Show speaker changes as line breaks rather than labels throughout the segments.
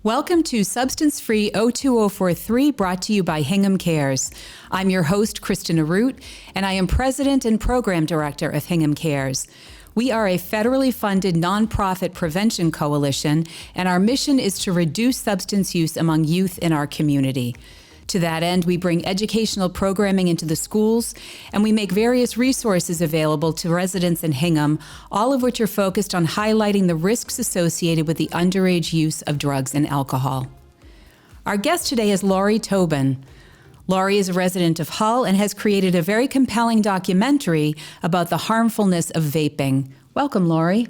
Welcome to Substance Free 02043, brought to you by Hingham Cares. I'm your host, Kristen Arute, and I am President and Program Director of Hingham Cares. We are a federally funded nonprofit prevention coalition, and our mission is to reduce substance use among youth in our community. To that end, we bring educational programming into the schools, and we make various resources available to residents in Hingham, all of which are focused on highlighting the risks associated with the underage use of drugs and alcohol. Our guest today is Lori Tobin. Lori is a resident of Hull and has created a very compelling documentary about the harmfulness of vaping. Welcome, Lori.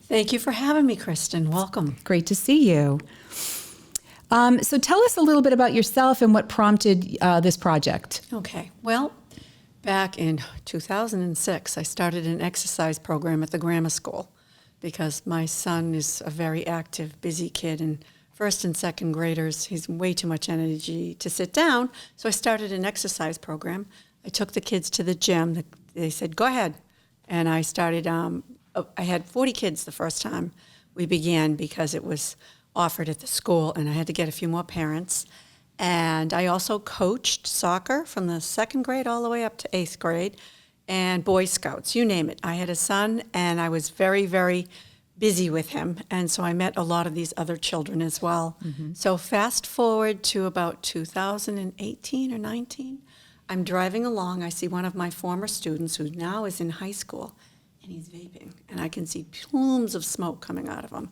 Thank you for having me, Kristen. Welcome.
Great to see you. So tell us a little bit about yourself and what prompted this project.
Okay. Well, back in 2006, I started an exercise program at the grammar school because my son is a very active, busy kid, and first and second graders, he's way too much energy to sit down. So I started an exercise program. I took the kids to the gym. They said, go ahead. And I started, I had 40 kids the first time we began because it was offered at the school, and I had to get a few more parents. And I also coached soccer from the second grade all the way up to 8th grade, and Boy Scouts, you name it. I had a son, and I was very, very busy with him, and so I met a lot of these other children as well. Mm-hmm. So fast forward to about 2018 or 19, I'm driving along. I see one of my former students who now is in high school, and he's vaping, and I can see plumes of smoke coming out of him.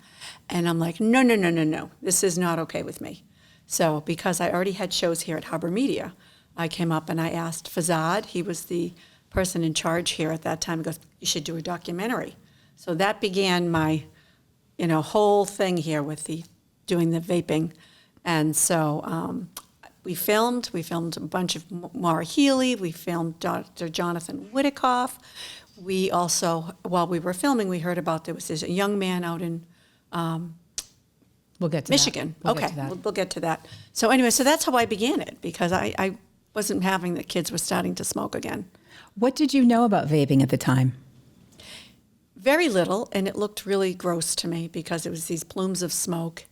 And I'm like, no, this is not okay with me. So because I already had shows here at Harbor Media, I came up and I asked Fazad, he was the person in charge here at that time, he goes, you should do a documentary. So that began my, whole thing here with doing the vaping. And so we filmed a bunch of Maura Healy, we filmed Dr. Jonathan Whitikoff. We also, while we were filming, we heard about there was this young man out in
we'll get to
Michigan.
That.
We'll get to that. So anyway, so that's how I began it, because I wasn't having the kids were starting to smoke again.
What did you know about vaping at the time?
Very little, and it looked really gross to me because it was these plumes of smoke.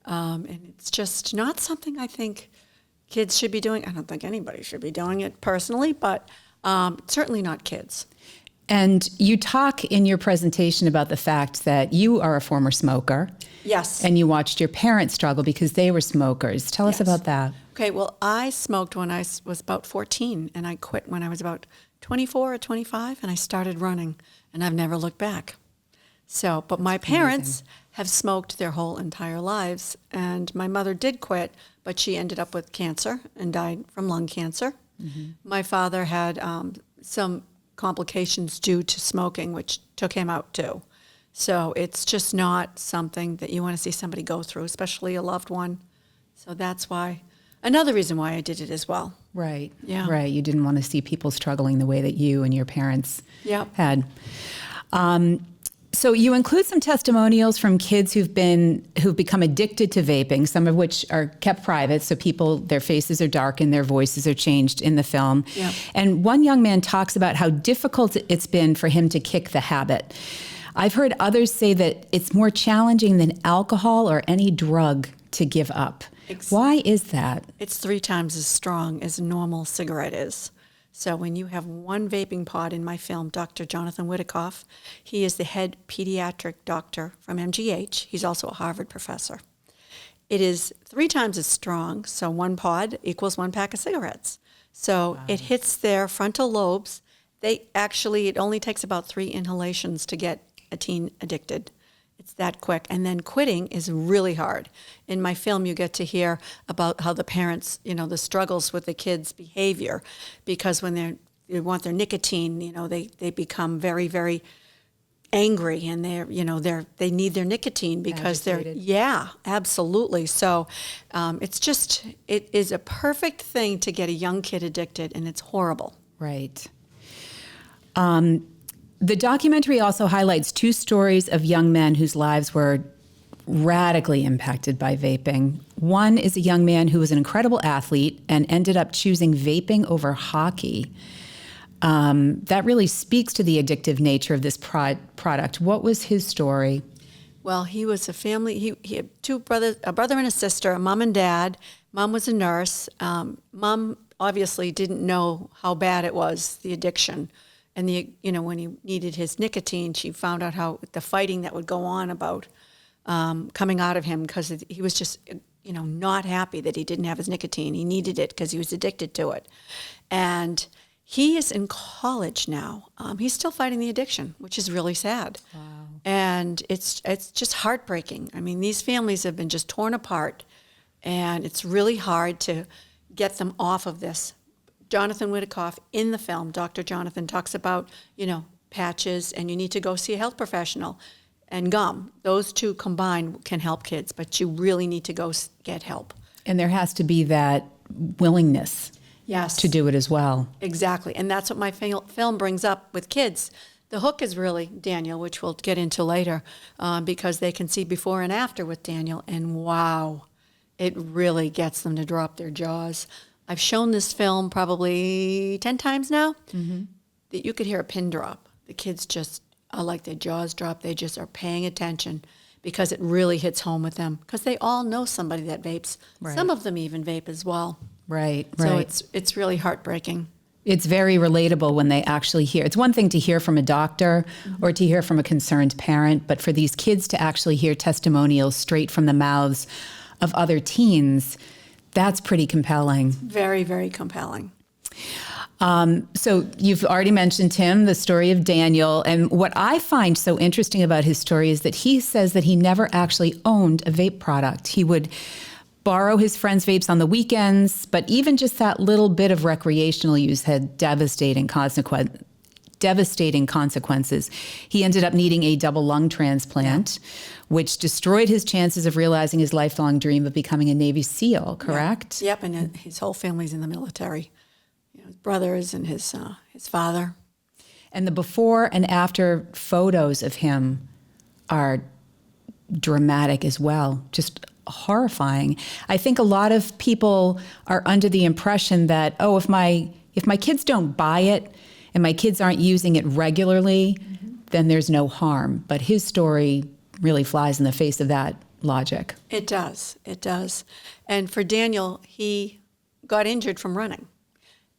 And it's just not something I think kids should be doing. I don't think anybody should be doing it personally, but certainly not kids.
And you talk in your presentation about the fact that you are a former smoker.
Yes.
And you watched your parents struggle because they were smokers. Tell us about that.
Okay, well, I smoked when I was about 14, and I quit when I was about 24 or 25, and I started running, and I've never looked back. So, but my parents have smoked their whole entire lives, and my mother did quit, but she ended up with cancer and died from lung cancer. Mm-hmm. My father had some complications due to smoking, which took him out too. So it's just not something that you want to see somebody go through, especially a loved one. So that's why, another reason why I did it as well.
Right.
Yeah.
Right. You didn't want to see people struggling the way that you and your parents had. So you include some testimonials from kids who've become addicted to vaping, some of which are kept private, so their faces are darkened, their voices are changed in the film. Yep. And one young man talks about how difficult it's been for him to kick the habit. I've heard others say that it's more challenging than alcohol or any drug to give up. Why is that?
It's 3 times as strong as a normal cigarette is. So when you have one vaping pod in my film, Dr. Jonathan Whitikoff, he is the head pediatric doctor from MGH. He's also a Harvard professor. It is 3 times as strong, so one pod equals 1 pack of cigarettes. So wow. It hits their frontal lobes. It only takes about 3 inhalations to get a teen addicted. It's that quick. And then quitting is really hard. In my film, you get to hear about how the parents, the struggles with the kids' behavior, because when they want their nicotine, they become very, very angry, and they need their nicotine because
agitated.
Absolutely. So it is a perfect thing to get a young kid addicted, and it's horrible.
Right. The documentary also highlights 2 stories of young men whose lives were radically impacted by vaping. One is a young man who was an incredible athlete and ended up choosing vaping over hockey. That really speaks to the addictive nature of this product. What was his story?
Well, he was a family. He had two brothers, a brother and a sister, a mom and dad. Mom was a nurse. Mom obviously didn't know how bad it was, the addiction, and when he needed his nicotine, she found out how the fighting that would go on about coming out of him because he was just not happy that he didn't have his nicotine. He needed it because he was addicted to it, and he is in college now. He's still fighting the addiction, which is really sad.
Wow.
And it's just heartbreaking. I mean, these families have been just torn apart, and it's really hard to get them off of this. Jonathan Whitikoff in the film, Dr. Jonathan, talks about, patches, and you need to go see a health professional, and gum. Those two combined can help kids, but you really need to go get help.
And there has to be that willingness.
Yes.
To do it as well.
Exactly. And that's what my film brings up with kids. The hook is really Daniel, which we'll get into later, because they can see before and after with Daniel, and wow, it really gets them to drop their jaws. I've shown this film probably 10 times now. Mm-hmm. That you could hear a pin drop. The kids just are like their jaws drop. They just are paying attention because it really hits home with them because they all know somebody that vapes.
Right.
Some of them even vape as well.
Right.
So it's really heartbreaking.
It's very relatable when they actually hear. It's one thing to hear from a doctor or to hear from a concerned parent, but for these kids to actually hear testimonials straight from the mouths of other teens, that's pretty compelling.
Very, very compelling.
So you've already mentioned him, the story of Daniel. And what I find so interesting about his story is that he says that he never actually owned a vape product. He would borrow his friends' vapes on the weekends, but even just that little bit of recreational use had devastating consequences. He ended up needing a double lung transplant, which destroyed his chances of realizing his lifelong dream of becoming a Navy SEAL, correct?
Yep, and his whole family's in the military. His brothers and his father.
And the before and after photos of him are dramatic as well, just horrifying. I think a lot of people are under the impression that, if my kids don't buy it and my kids aren't using it regularly, then there's no harm. But his story really flies in the face of that logic.
It does. And for Daniel, he got injured from running.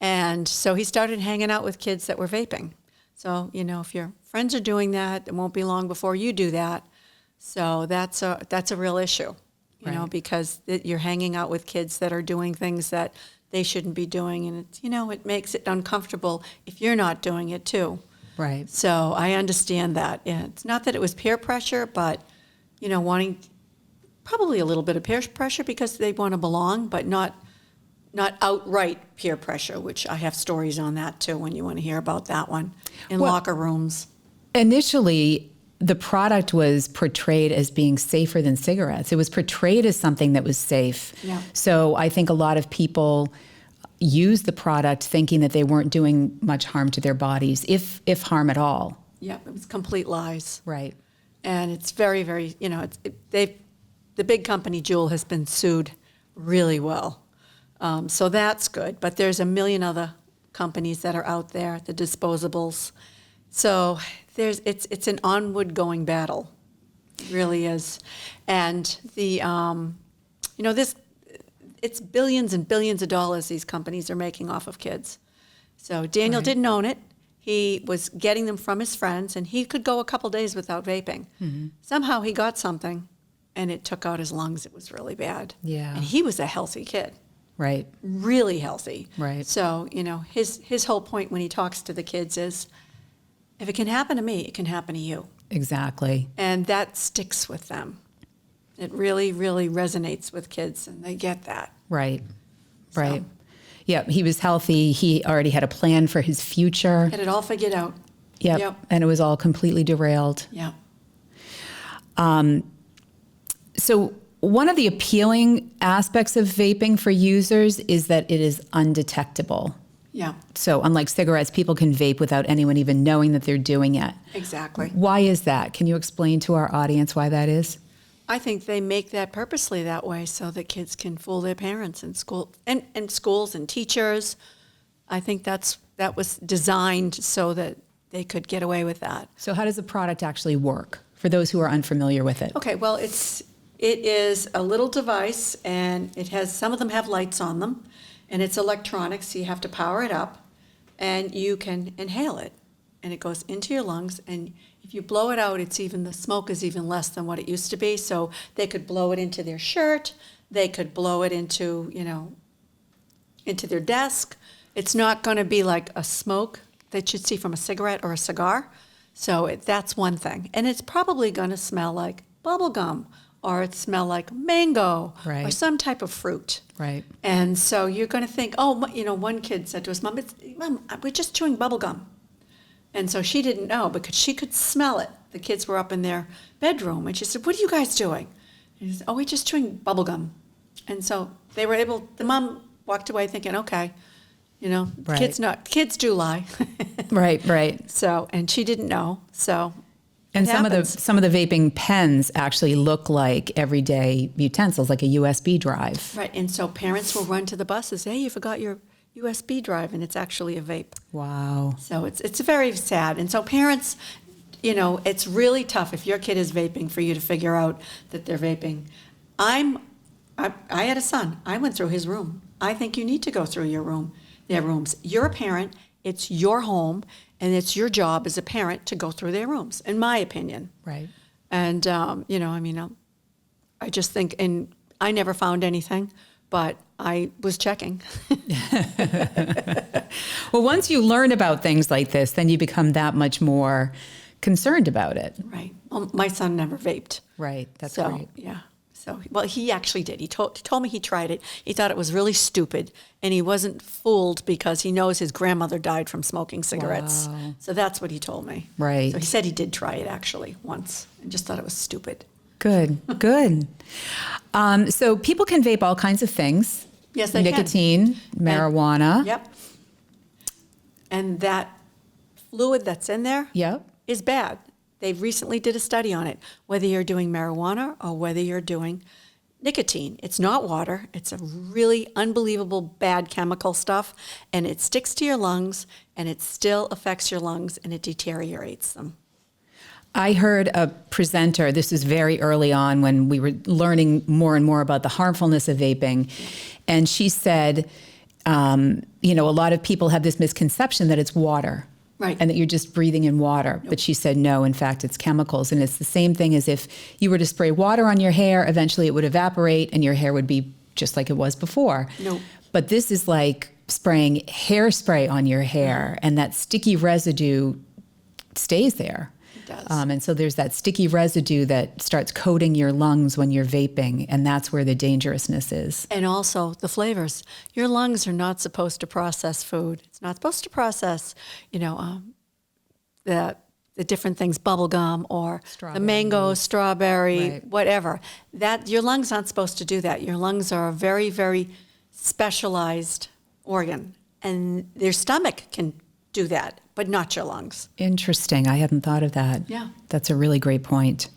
And so he started hanging out with kids that were vaping. So, if your friends are doing that, it won't be long before you do that. So that's a real issue, because you're hanging out with kids that are doing things that they shouldn't be doing. And it's, it makes it uncomfortable if you're not doing it too.
Right.
So I understand that. Yeah, it's not that it was peer pressure, but, wanting probably a little bit of peer pressure because they want to belong, but not outright peer pressure, which I have stories on that too when you want to hear about that one in locker rooms.
Initially, the product was portrayed as being safer than cigarettes. It was portrayed as something that was safe.
Yeah.
So I think a lot of people use the product thinking that they weren't doing much harm to their bodies, if harm at all.
Yeah, it was complete lies.
Right.
And it's very, very, the big company Juul has been sued really well. So that's good. But there's a million other companies that are out there, the disposables. So it's an onward going battle. It really is. And it's billions and billions of dollars these companies are making off of kids. So Daniel didn't own it. He was getting them from his friends, and he could go a couple days without vaping. Mm-hmm. Somehow he got something, and it took out his lungs. It was really bad.
Yeah.
And he was a healthy kid.
Right.
Really healthy.
Right.
So, his whole point when he talks to the kids is, if it can happen to me, it can happen to you.
Exactly.
And that sticks with them. It really, really resonates with kids, and they get that.
Right. Right. Yeah, he was healthy. He already had a plan for his future.
Had it all figured out.
Yep. And it was all completely derailed.
Yeah.
So one of the appealing aspects of vaping for users is that it is undetectable.
Yeah.
So unlike cigarettes, people can vape without anyone even knowing that they're doing it.
Exactly.
Why is that? Can you explain to our audience why that is?
I think they make that purposely that way so that kids can fool their parents in school and schools and teachers. I think that was designed so that they could get away with that.
So how does the product actually work for those who are unfamiliar with it?
Okay, well, it is a little device, and some of them have lights on them, and it's electronic, so you have to power it up, and you can inhale it, and it goes into your lungs, and if you blow it out, the smoke is even less than what it used to be, so they could blow it into their shirt, they could blow it into their desk. It's not going to be like a smoke that you'd see from a cigarette or a cigar. So that's one thing. And it's probably going to smell like bubble gum, or it smell like mango, or some type of fruit.
Right.
And so you're going to think, one kid said to us, Mom, we're just chewing bubble gum. And so she didn't know because she could smell it. The kids were up in their bedroom, and she said, what are you guys doing? And he said, we're just chewing bubble gum. And so the mom walked away thinking, okay, kids do lie.
Right.
So, and she didn't know. So,
and some of the vaping pens actually look like everyday utensils, like a USB drive.
Right. And so parents will run to the bus and say, hey, you forgot your USB drive, and it's actually a vape.
Wow.
So it's very sad. And so parents, it's really tough if your kid is vaping for you to figure out that they're vaping. I had a son. I went through his room. I think you need to go through their rooms. You're a parent. It's your home, and it's your job as a parent to go through their rooms, in my opinion.
Right.
And, I just think, and I never found anything, but I was checking.
Well, once you learn about things like this, then you become that much more concerned about it.
Right. Well, my son never vaped.
Right. That's
so,
great.
Yeah. So, well, he actually did. He told me he tried it. He thought it was really stupid, and he wasn't fooled because he knows his grandmother died from smoking cigarettes.
Wow.
So that's what he told me.
Right.
So he said he did try it actually once and just thought it was stupid.
Good. So people can vape all kinds of things.
Yes, they
Nicotine,
can.
marijuana.
Yep. And that fluid that's in there is bad. They recently did a study on it, whether you're doing marijuana or whether you're doing nicotine. It's not water. It's a really unbelievable bad chemical stuff, and it sticks to your lungs, and it still affects your lungs, and it deteriorates them.
I heard a presenter, this is very early on when we were learning more and more about the harmfulness of vaping, and she said, a lot of people have this misconception that it's water.
Right.
And that you're just breathing in water. Nope. But she said, no, in fact, it's chemicals. And it's the same thing as if you were to spray water on your hair, eventually it would evaporate and your hair would be just like it was before.
Nope.
But this is like spraying hairspray on your hair, and that sticky residue stays there.
It does.
And so there's that sticky residue that starts coating your lungs when you're vaping, and that's where the dangerousness is.
And also the flavors. Your lungs are not supposed to process food. It's not supposed to process, the different things, bubble gum or the mango, strawberry, whatever. That your lungs aren't supposed to do that. Your lungs are a very, very specialized organ, and your stomach can do that, but not your lungs.
Interesting. I hadn't thought of that.
Yeah.
That's a really great point.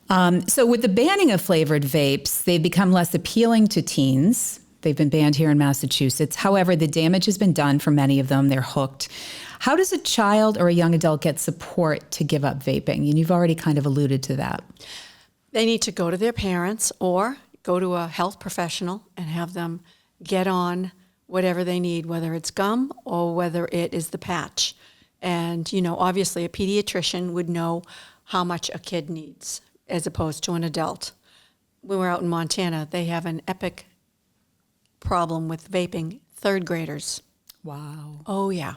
So with the banning of flavored vapes, they've become less appealing to teens. They've been banned here in Massachusetts. However, the damage has been done for many of them. They're hooked. How does a child or a young adult get support to give up vaping? And you've already kind of alluded to that.
They need to go to their parents or go to a health professional and have them get on whatever they need, whether it's gum or whether it is the patch. And, obviously a pediatrician would know how much a kid needs as opposed to an adult. When we're out in Montana, they have an epic problem with vaping third graders.
Wow.
Oh, yeah.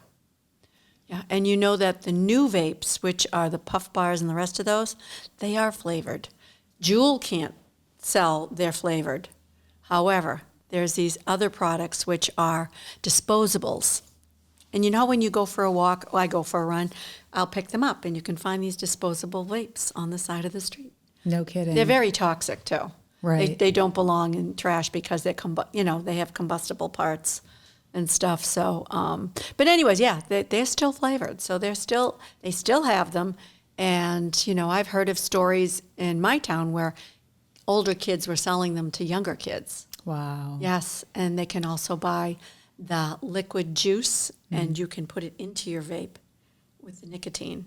Yeah, and you know that the new vapes, which are the puff bars and the rest of those, they are flavored. Juul can't sell their flavored. However, there's these other products which are disposables. And when you go for a walk, or I go for a run, I'll pick them up, and you can find these disposable vapes on the side of the street.
No kidding.
They're very toxic, too.
Right.
They don't belong in trash because they have combustible parts and stuff. So, but anyways, yeah, they're still flavored. So they still have them. And, I've heard of stories in my town where older kids were selling them to younger kids.
Wow.
Yes, and they can also buy the liquid juice, and you can put it into your vape with the nicotine.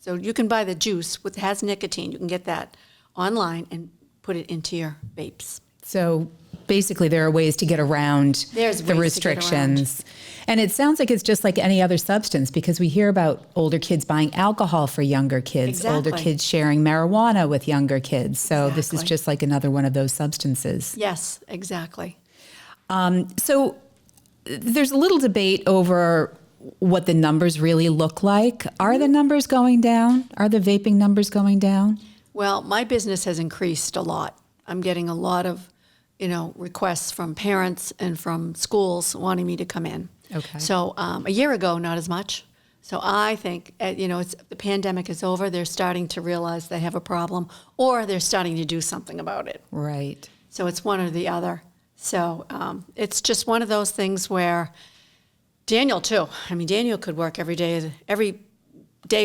So you can buy the juice with has nicotine. You can get that online and put it into your vapes.
So basically there are ways to get around
There's
the
ways to get
restrictions. And it sounds like it's just like any other substance, because we hear about older kids buying alcohol for younger kids, older
Exactly.
kids sharing marijuana with younger kids. So this is
Exactly.
just like another one of those substances.
Yes, exactly.
So there's a little debate over what the numbers really look like. Are the numbers going down? Are the vaping numbers going down?
Well, my business has increased a lot. I'm getting a lot of, requests from parents and from schools wanting me to come in.
Okay.
So a year ago, not as much. So I think, it's the pandemic is over. They're starting to realize they have a problem, or they're starting to do something about it.
Right.
So it's one or the other. So it's just one of those things where Daniel too. I mean, Daniel could work every day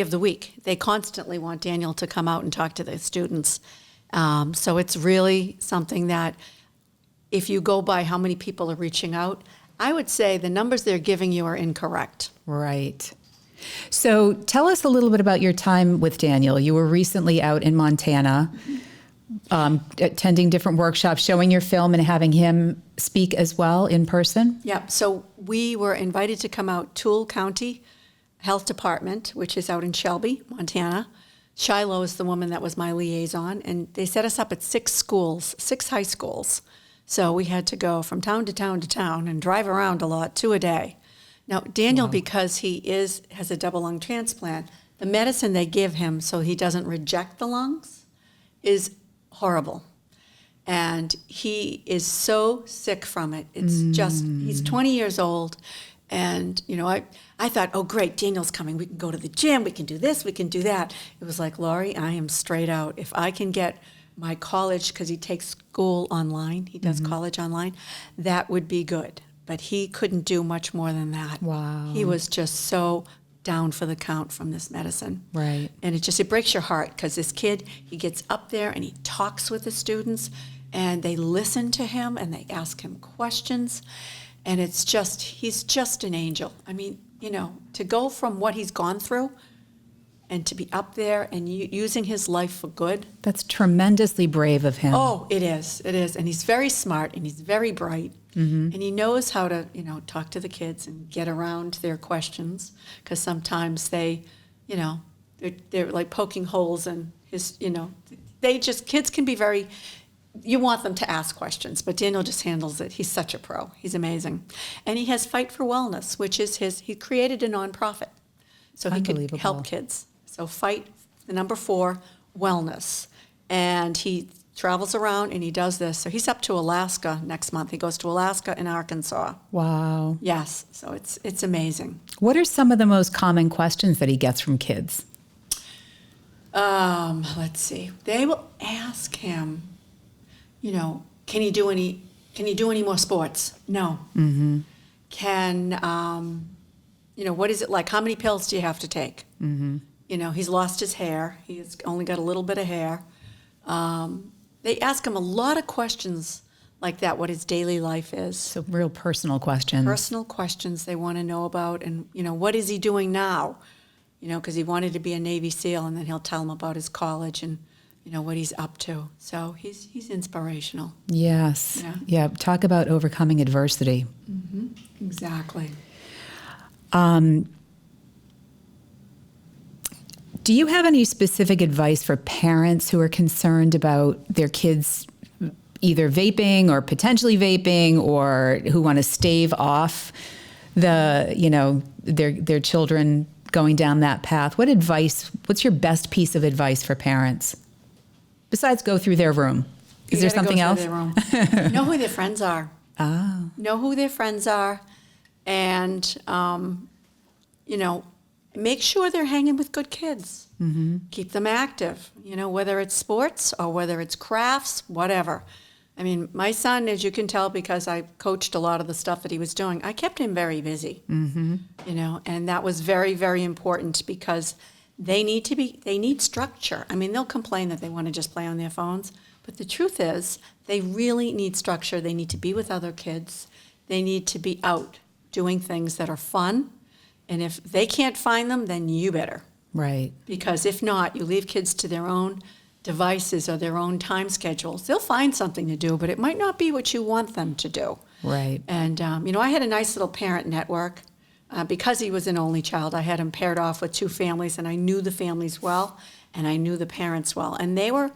of the week. They constantly want Daniel to come out and talk to the students. So it's really something that, if you go by how many people are reaching out, I would say the numbers they're giving you are incorrect.
Right. So tell us a little bit about your time with Daniel. You were recently out in Montana, attending different workshops, showing your film and having him speak as well in person.
Yep. So we were invited to come out Toole County Health Department, which is out in Shelby, Montana. Shiloh is the woman that was my liaison, and they set us up at 6 schools, 6 high schools. So we had to go from town to town to town and drive around a lot, 2 a day. Now, Daniel, because he has a double lung transplant, the medicine they give him so he doesn't reject the lungs is horrible. And he is so sick from it. It's just, he's 20 years old. And, I thought, oh, great, Daniel's coming. We can go to the gym. We can do this. We can do that. It was like, Lori, I am straight out. If I can get my college, because he takes school online, he does college online, that would be good. But he couldn't do much more than that.
Wow.
He was just so down for the count from this medicine.
Right.
And it breaks your heart, because this kid, he gets up there and he talks with the students, and they listen to him and they ask him questions. And he's just an angel. I mean, to go from what he's gone through and to be up there and using his life for good.
That's tremendously brave of him.
Oh, it is. It is. And he's very smart and he's very bright. And he knows how to, talk to the kids and get around their questions, because sometimes they're like poking holes in his, kids can be very, you want them to ask questions, but Daniel just handles it. He's such a pro. He's amazing. And he has Fight for Wellness, which is he created a nonprofit so he could help kids. So Fight, the number 4, Wellness. And he travels around and he does this. So he's up to Alaska next month. He goes to Alaska and Arkansas.
Wow.
Yes. So it's amazing.
What are some of the most common questions that he gets from kids?
Let's see. They will ask him, can you do any more sports? No. Mm-hmm. What is it like? How many pills do you have to take? Mm-hmm. He's lost his hair. He's only got a little bit of hair. They ask him a lot of questions like that, what his daily life is.
So real personal questions.
Personal questions they want to know about, and, what is he doing now? Because he wanted to be a Navy SEAL, and then he'll tell him about his college and, what he's up to. So he's inspirational.
Yes. Yeah. Talk about overcoming adversity.
Mm-hmm. Exactly.
Do you have any specific advice for parents who are concerned about their kids either vaping or potentially vaping, or who want to stave off their children going down that path? What's your best piece of advice for parents? Besides go through their room. Is there something else?
Know who their friends are.
Oh.
Know who their friends are, and, make sure they're hanging with good kids. Mm-hmm. Keep them active, whether it's sports or whether it's crafts, whatever. I mean, my son, as you can tell, because I coached a lot of the stuff that he was doing, I kept him very busy, and that was very, very important, because they need structure. I mean, they'll complain that they want to just play on their phones, but the truth is they really need structure. They need to be with other kids. They need to be out doing things that are fun. And if they can't find them, then you better.
Right.
Because if not, you leave kids to their own devices or their own time schedules. They'll find something to do, but it might not be what you want them to do.
Right.
And, I had a nice little parent network. Because he was an only child, I had him paired off with 2 families, and I knew the families well, and I knew the parents well. And they were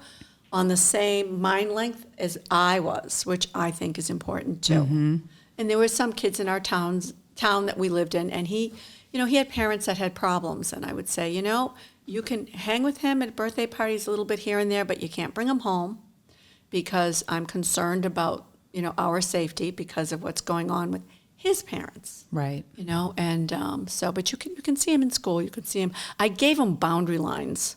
on the same mind length as I was, which I think is important too. Mm-hmm. And there were some kids in our town that we lived in, and he had parents that had problems. And I would say, you can hang with him at birthday parties a little bit here and there, but you can't bring him home because I'm concerned about, our safety because of what's going on with his parents.
Right.
But you can see him in school. You can see him. I gave him boundary lines.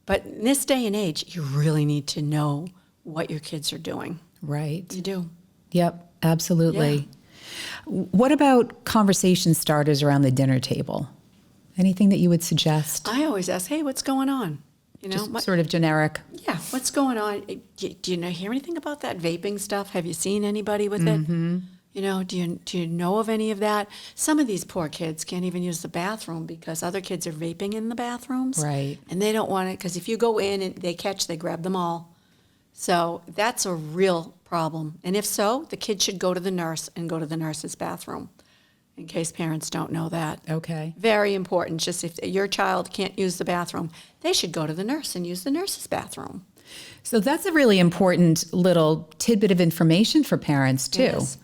But in this day and age, you really need to know what your kids are doing.
Right.
You do.
Yep, absolutely. Yeah. What about conversation starters around the dinner table? Anything that you would suggest?
I always ask, hey, what's going on?
Just sort of generic.
Yeah, what's going on? Do you hear anything about that vaping stuff? Have you seen anybody with it? Do you know of any of that? Some of these poor kids can't even use the bathroom because other kids are vaping in the bathrooms.
Right.
And they don't want it because if you go in and they grab them all. So that's a real problem. And if so, the kid should go to the nurse and go to the nurse's bathroom, in case parents don't know that.
Okay.
Very important. Just if your child can't use the bathroom, they should go to the nurse and use the nurse's bathroom.
So that's a really important little tidbit of information for parents, too.
Yes.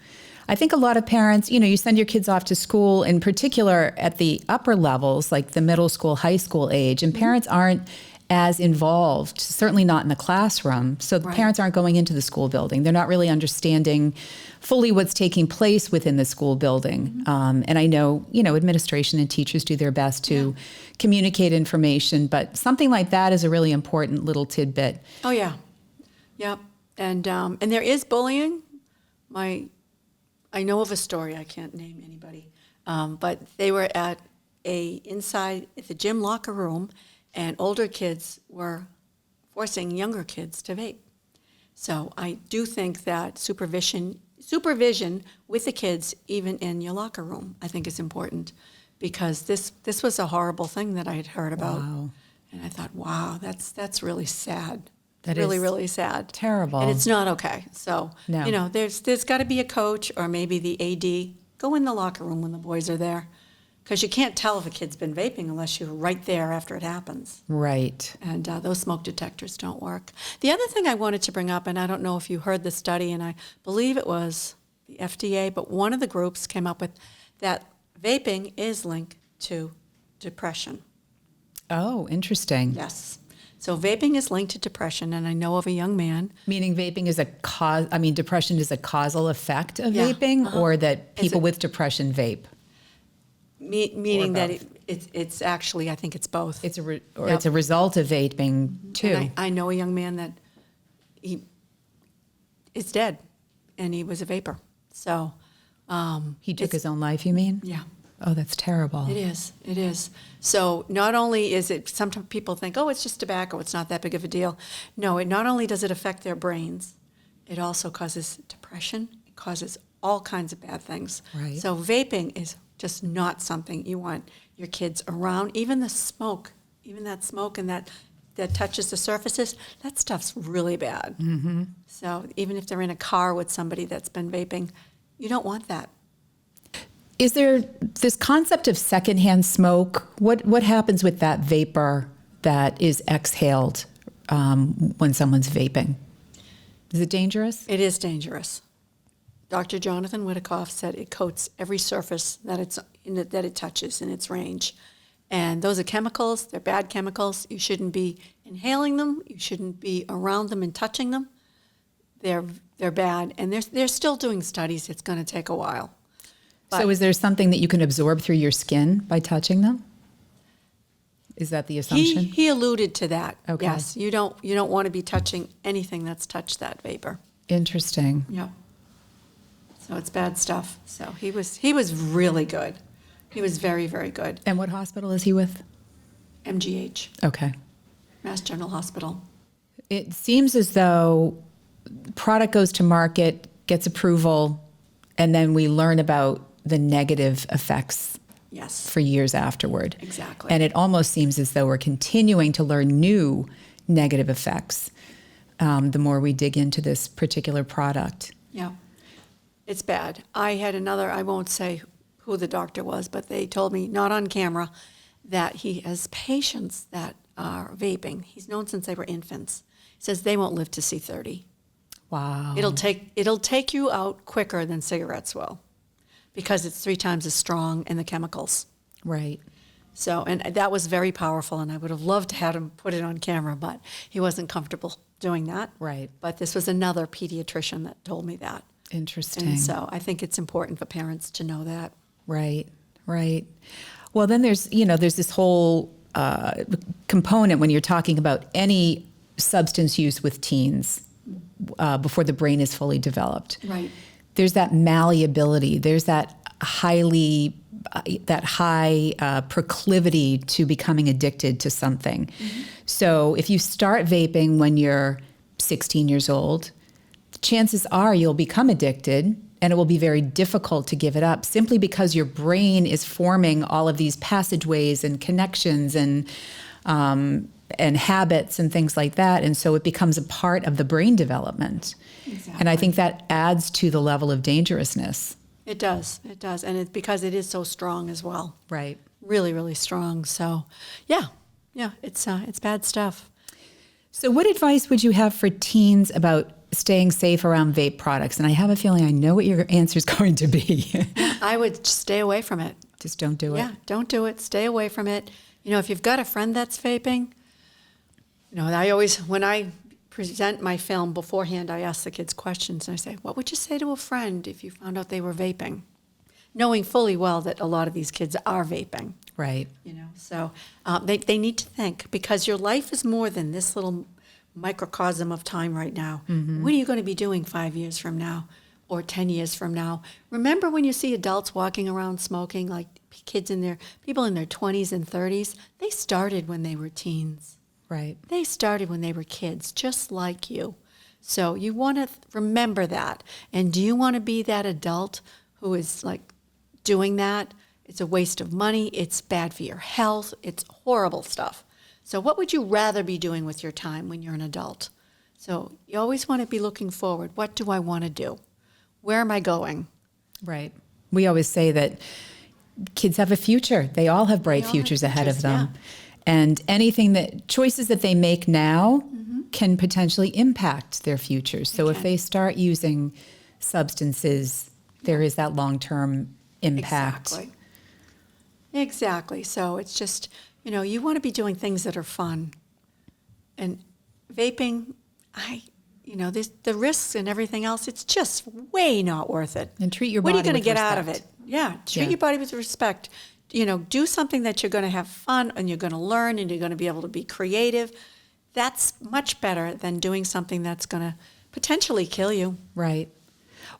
I think a lot of parents, you send your kids off to school, in particular at the upper levels, like the middle school, high school age, and parents aren't as involved, certainly not in the classroom. So the parents aren't going into the school building. They're not really understanding fully what's taking place within the school building. And I know, administration and teachers do their best to communicate information, but something like that is a really important little tidbit.
Oh, yeah. Yep. And there is bullying. I know of a story, I can't name anybody, but they were inside at the gym locker room, and older kids were forcing younger kids to vape. So I do think that supervision with the kids, even in your locker room, I think is important, because this was a horrible thing that I had heard about.
Wow.
And I thought, wow, that's really sad.
That
really,
is
really sad.
Terrible.
And it's not okay. So,
No.
There's got to be a coach or maybe the AD. Go in the locker room when the boys are there, because you can't tell if a kid's been vaping unless you're right there after it happens.
Right.
And those smoke detectors don't work. The other thing I wanted to bring up, and I don't know if you heard the study, and I believe it was the FDA, but one of the groups came up with that vaping is linked to depression.
Oh, interesting.
Yes. So vaping is linked to depression, and I know of a young man.
Meaning vaping is depression is a causal effect of vaping, or that people with depression vape?
Meaning that it's actually, I think it's both.
It's a result of vaping, too.
And I know a young man that he is dead, and he was a vapor. So
he took his own life, you mean?
Yeah.
Oh, that's terrible.
It is. So not only is it, sometimes people think, oh, it's just tobacco, it's not that big of a deal. No, it not only does it affect their brains, it also causes depression, it causes all kinds of bad things.
Right.
So vaping is just not something you want your kids around. Even that smoke and that touches the surfaces, that stuff's really bad. Mm-hmm. So even if they're in a car with somebody that's been vaping, you don't want that.
Is there this concept of secondhand smoke? What happens with that vapor that is exhaled when someone's vaping? Is it dangerous?
It is dangerous. Dr. Jonathan Witikoff said it coats every surface that it touches in its range. And those are chemicals. They're bad chemicals. You shouldn't be inhaling them. You shouldn't be around them and touching them. They're bad. And they're still doing studies. It's going to take a while. But
so is there something that you can absorb through your skin by touching them? Is that the assumption?
He alluded to that.
Okay.
Yes. You don't want to be touching anything that's touched that vapor.
Interesting.
Yeah. So it's bad stuff. So he was really good. He was very, very good.
And what hospital is he with?
MGH,
Okay.
Mass General Hospital.
It seems as though product goes to market, gets approval, and then we learn about the negative effects
Yes.
for years afterward.
Exactly.
And it almost seems as though we're continuing to learn new negative effects the more we dig into this particular product.
Yeah. It's bad. I had another, I won't say who the doctor was, but they told me, not on camera, that he has patients that are vaping. He's known since they were infants. He says they won't live to see 30.
Wow.
It'll take you out quicker than cigarettes will, because it's 3 times as strong in the chemicals.
Right.
So, and that was very powerful, and I would have loved to have him put it on camera, but he wasn't comfortable doing that.
Right.
But this was another pediatrician that told me that.
Interesting.
And so I think it's important for parents to know that.
Right, right. Well, then there's this whole component when you're talking about any substance use with teens before the brain is fully developed.
Right.
There's that malleability. There's that high proclivity to becoming addicted to something. Mm-hmm. So if you start vaping when you're 16 years old, chances are you'll become addicted, and it will be very difficult to give it up simply because your brain is forming all of these passageways and connections and habits and things like that. And so it becomes a part of the brain development. Exactly. And I think that adds to the level of dangerousness.
It does. It does. And it's because it is so strong as well.
Right.
Really, really strong. So, yeah, it's bad stuff.
So what advice would you have for teens about staying safe around vape products? And I have a feeling I know what your answer is going to be.
I would stay away from it.
Just don't do it.
Yeah, don't do it. Stay away from it. If you've got a friend that's vaping, when I present my film beforehand, I ask the kids questions, and I say, what would you say to a friend if you found out they were vaping? Knowing fully well that a lot of these kids are vaping.
Right.
So they need to think, because your life is more than this little microcosm of time right now. Mm-hmm. What are you going to be doing 5 years from now or 10 years from now? Remember when you see adults walking around smoking, like people in their 20s and 30s, they started when they were teens.
Right.
They started when they were kids, just like you. So you want to remember that. And do you want to be that adult who is like doing that? It's a waste of money. It's bad for your health. It's horrible stuff. So what would you rather be doing with your time when you're an adult? So you always want to be looking forward. What do I want to do? Where am I going?
Right. We always say that kids have a future. They all have bright futures ahead of them. Yeah. And choices that they make now mm-hmm. can potentially impact their futures. So if they start using substances, there is that long-term impact.
Exactly. So it's just, you want to be doing things that are fun. And vaping, the risks and everything else, it's just way not worth it.
And treat your body with respect.
What are you going to get out of it? Yeah, treat your body with respect. Do something that you're going to have fun and you're going to learn and you're going to be able to be creative. That's much better than doing something that's going to potentially kill you.
Right.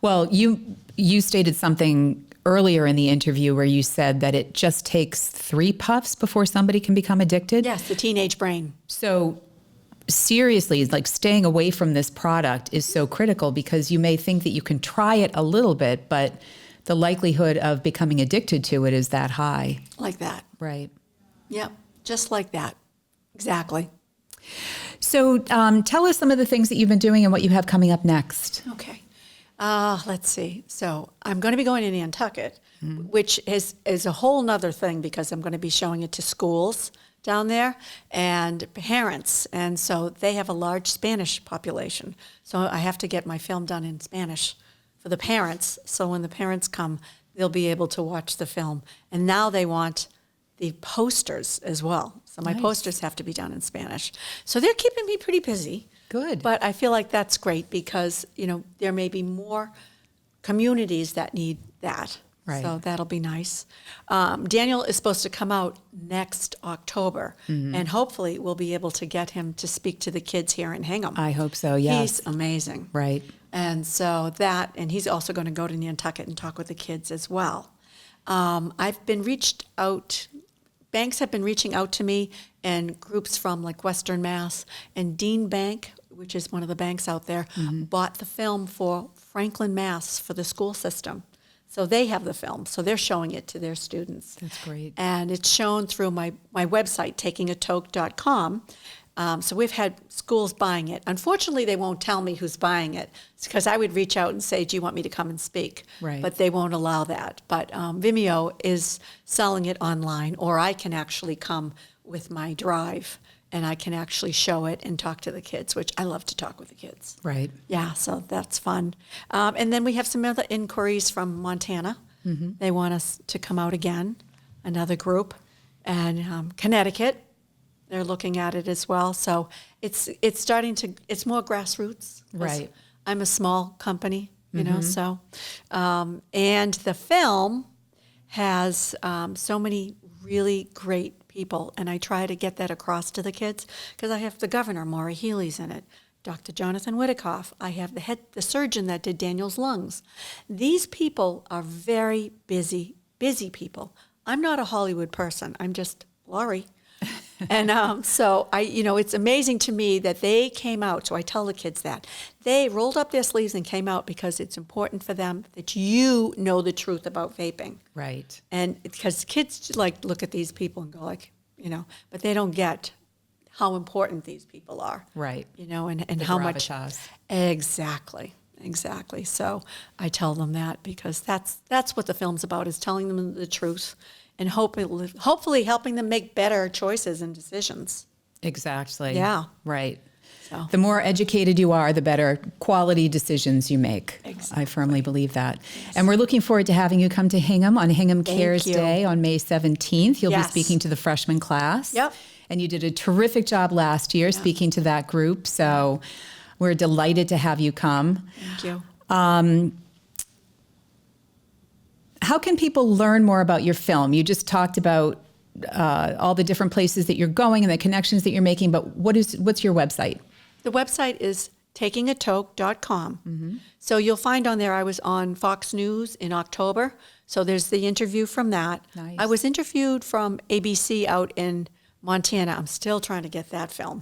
Well, you stated something earlier in the interview where you said that it just takes 3 puffs before somebody can become addicted.
Yes, the teenage brain.
So seriously, like staying away from this product is so critical, because you may think that you can try it a little bit, but the likelihood of becoming addicted to it is that high.
Like that.
Right.
Yep, just like that. Exactly.
So tell us some of the things that you've been doing and what you have coming up next.
Okay. Let's see. So I'm going to be going to Nantucket, which is a whole nother thing, because I'm going to be showing it to schools down there and parents. And so they have a large Spanish population. So I have to get my film done in Spanish for the parents. So when the parents come, they'll be able to watch the film. And now they want the posters as well. So my posters have to be done in Spanish. So they're keeping me pretty busy.
Good.
But I feel like that's great, because, there may be more communities that need that.
Right.
So that'll be nice. Daniel is supposed to come out next October, mm-hmm. and hopefully we'll be able to get him to speak to the kids here in Hingham.
I hope so, yes.
He's amazing.
Right.
And so and he's also going to go to Nantucket and talk with the kids as well. I've been reached out, banks have been reaching out to me, and groups from like Western Mass, and Dean Bank, which is one of the banks out there, mm-hmm. bought the film for Franklin, Mass for the school system. So they have the film. So they're showing it to their students.
That's great.
And it's shown through my website, takingatoke.com. So we've had schools buying it. Unfortunately, they won't tell me who's buying it. It's because I would reach out and say, do you want me to come and speak?
Right.
But they won't allow that. But Vimeo is selling it online, or I can actually come with my drive and I can actually show it and talk to the kids, which I love to talk with the kids.
Right.
Yeah, so that's fun. And then we have some other inquiries from Montana. Mm-hmm. They want us to come out again, another group. And Connecticut, they're looking at it as well. So it's starting to, it's more grassroots.
Right.
I'm a small company, you know, so. And the film has so many really great people, and I try to get that across to the kids because I have the governor, Maura Healey's in it, Dr. Jonathan Whittakoff. I have the surgeon that did Daniel's lungs. These people are very busy people. I'm not a Hollywood person. I'm just Lori. And so it's amazing to me that they came out. So I tell the kids that they rolled up their sleeves and came out because it's important for them that you know the truth about vaping.
Right.
And because kids look at these people and go but they don't get how important these people are.
Right.
And
The
how much.
gravitas.
Exactly. So I tell them that because that's what the film's about, is telling them the truth and hopefully helping them make better choices and decisions.
Exactly.
Yeah.
Right.
So.
The more educated you are, the better quality decisions you make.
Exactly.
I firmly believe that. Yes. And we're looking forward to having you come to Hingham on Hingham Cares Day on May 17th. You'll be speaking to the freshman class.
Yep.
And you did a terrific job last year speaking to that group. So we're delighted to have you come.
Thank you.
How can people learn more about your film? You just talked about all the different places that you're going and the connections that you're making, but what's your website?
The website is takingatoke.com. Mm-hmm. So you'll find on there I was on Fox News in October. So there's the interview from that.
Nice.
I was interviewed from ABC out in Montana. I'm still trying to get that film.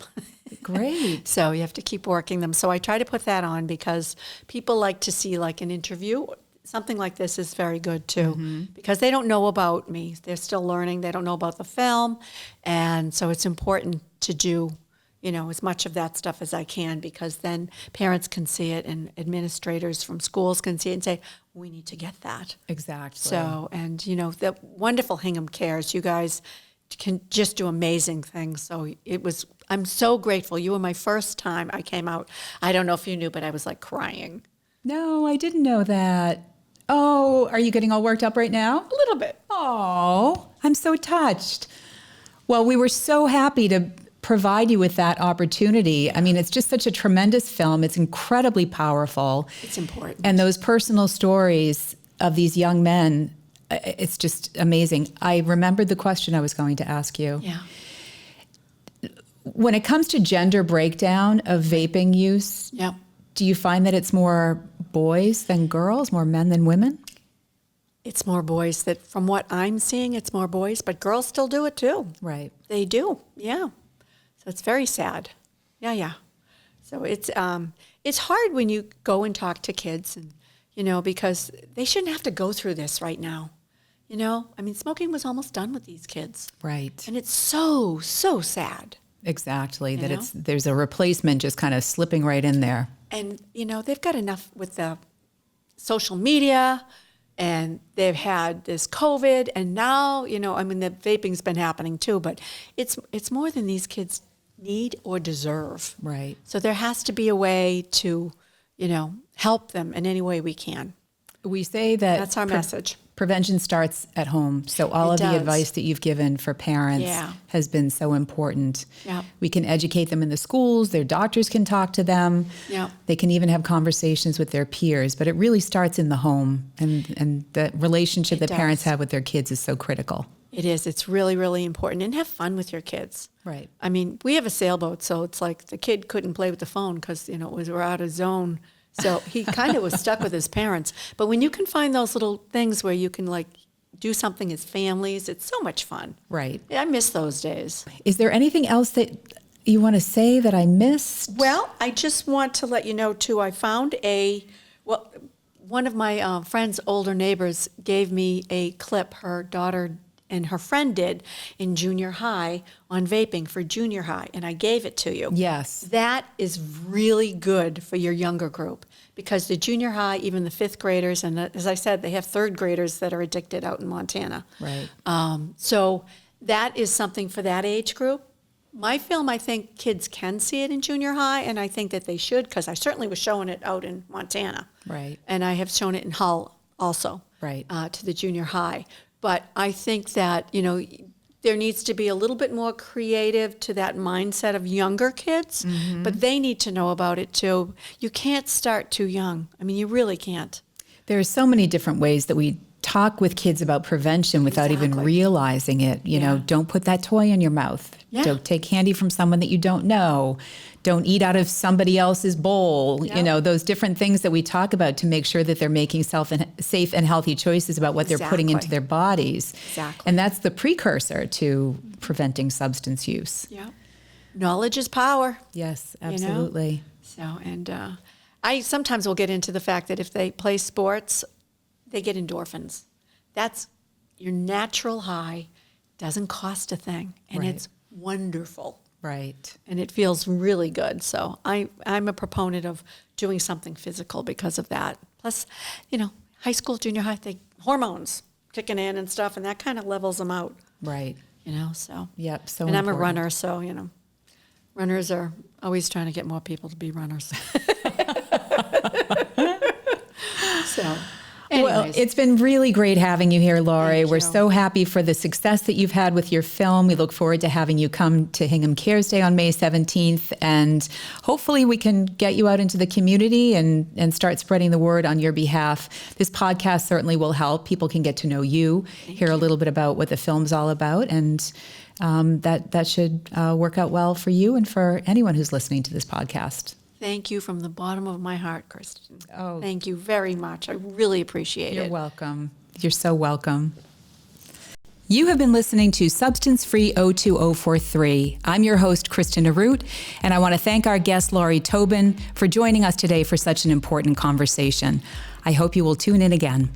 Great.
So you have to keep working them. So I try to put that on because people like to see an interview. Something like this is very good too, because they don't know about me. They're still learning. They don't know about the film. And so it's important to do, as much of that stuff as I can, because then parents can see it and administrators from schools can see it and say, we need to get that.
Exactly.
So, and the wonderful Hingham Cares, you guys can just do amazing things. So I'm so grateful. You were my first time I came out. I don't know if you knew, but I was crying.
No, I didn't know that. Oh, are you getting all worked up right now?
A little bit.
Oh, I'm so touched. Well, we were so happy to provide you with that opportunity. I mean, it's just such a tremendous film. It's incredibly powerful.
It's important.
And those personal stories of these young men, it's just amazing. I remembered the question I was going to ask you.
Yeah.
When it comes to gender breakdown of vaping use,
Yeah.
do you find that it's more boys than girls, more men than women?
It's more boys. That from what I'm seeing, it's more boys, but girls still do it too.
Right.
They do, yeah. So it's very sad. Yeah. So it's hard when you go and talk to kids, and because they shouldn't have to go through this right now. I mean, smoking was almost done with these kids.
Right.
And it's so sad.
Exactly. There's a replacement just kind of slipping right in there.
And, they've got enough with the social media, and they've had this COVID, and now, I mean, the vaping's been happening too, but it's more than these kids need or deserve.
Right.
So there has to be a way to, help them in any way we can.
We say that
That's our message.
Prevention starts at home. So all
It
of
does.
the advice that you've given for parents has been so important.
Yeah.
We can educate them in the schools. Their doctors can talk to them.
Yeah.
They can even have conversations with their peers. But it really starts in the home. And the relationship that parents have with their kids is so critical.
It is. It's really, really important. And have fun with your kids.
Right.
I mean, we have a sailboat, so it's the kid couldn't play with the phone because, we're out of zone. So he kind of was stuck with his parents. But when you can find those little things where you can do something as families, it's so much fun.
Right.
I miss those days.
Is there anything else that you want to say that I missed?
Well, I just want to let you know too, I found one of my friend's older neighbors gave me a clip her daughter and her friend did in junior high on vaping for junior high, and I gave it to you.
Yes.
That is really good for your younger group, because the junior high, even the fifth graders, and as I said, they have third graders that are addicted out in Montana.
Right.
So that is something for that age group. My film, I think kids can see it in junior high, and I think that they should, because I certainly was showing it out in Montana.
Right.
And I have shown it in Hull also.
Right.
To the junior high. But I think that, there needs to be a little bit more creative to that mindset of younger kids, but they need to know about it too. You can't start too young. I mean, you really can't.
There are so many different ways that we talk with kids about prevention without even realizing it. You know, don't put that toy in your mouth.
Yeah.
Don't take candy from someone that you don't know. Don't eat out of somebody else's bowl.
Yep.
You know, those different things that we talk about to make sure that they're making safe and healthy choices about what they're putting into their bodies.
Exactly.
And that's the precursor to preventing substance use.
Yeah. Knowledge is power.
Yes, absolutely.
So, and I sometimes will get into the fact that if they play sports, they get endorphins. That's your natural high, doesn't cost a thing, and it's wonderful.
Right.
And it feels really good. So I'm a proponent of doing something physical because of that. Plus, high school, junior high, hormones kicking in and stuff, and that kind of levels them out.
Right.
So.
Yep, so
And I'm
important.
a runner, so, runners are always trying to get more people to be runners. So. Anyways.
Well, it's been really great having you here, Lori.
Thank
We're
you.
so happy for the success that you've had with your film. We look forward to having you come to Hingham Cares Day on May 17th. And hopefully we can get you out into the community and start spreading the word on your behalf. This podcast certainly will help. People can get to know you, hear a little bit about what the film's all about. And that should work out well for you and for anyone who's listening to this podcast.
Thank you from the bottom of my heart, Kristen.
Oh.
Thank you very much. I really appreciate it.
You're welcome. You're so welcome. You have been listening to Substance Free 02043. I'm your host, Kristen Arute, and I want to thank our guest, Lori Tobin, for joining us today for such an important conversation. I hope you will tune in again.